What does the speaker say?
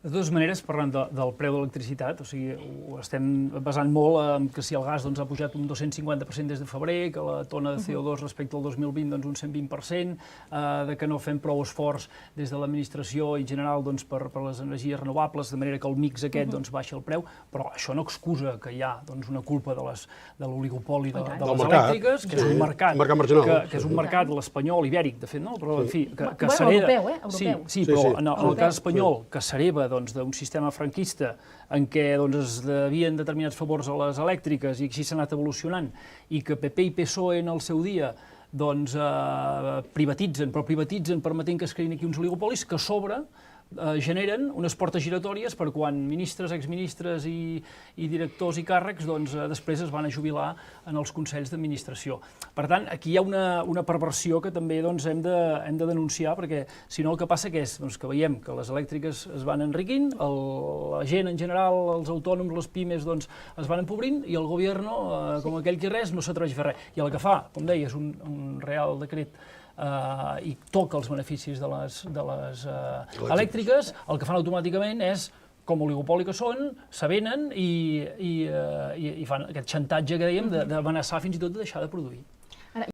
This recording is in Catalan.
De totes maneres, parlant del preu de l'electricitat, o sigui, ho estem basant molt en que si el gas doncs, ha pujat un 250% des de febrer, que la tona de CO2 respecte al 2020 doncs, un 120%, de que no fem prou esforç des de l'administració en general doncs, per les energies renovables, de manera que el mix aquest doncs, baixa el preu, però això no excusa que hi ha doncs, una culpa de l'oligopoli de les elèctriques, que és un mercat marginal, que és un mercat l'espanyol, ibèric, de fet, no? Però, en fi, que s'hereda... Europeu. Sí, però en el cas espanyol, que s'hereva d'un sistema franquista en què es devien determinats favors a les elèctriques i així s'ha anat evolucionant, i que PP i PSOE en el seu dia privatitzen permetent que es creïn aquí uns oligopolis que a sobre generen unes portes giratòries per quan ministres, exministres i directors i càrrecs després es van a jubilar en els consells d'administració. Per tant, aquí hi ha una perversió que també hem de denunciar, perquè si no el que passa és que veiem que les elèctriques es van enriquint, la gent en general, els autònoms, les pimes, es van empobrint i el govern, com aquell que res, no s'atreveix a fer res. I el que fa, com deia, és un real decret i toca els beneficis de les elèctriques, el que fan automàticament és, com a oligopoli que són, s'avenen i fan aquest xantatge que dèiem d'amenaçar fins i tot de deixar de produir.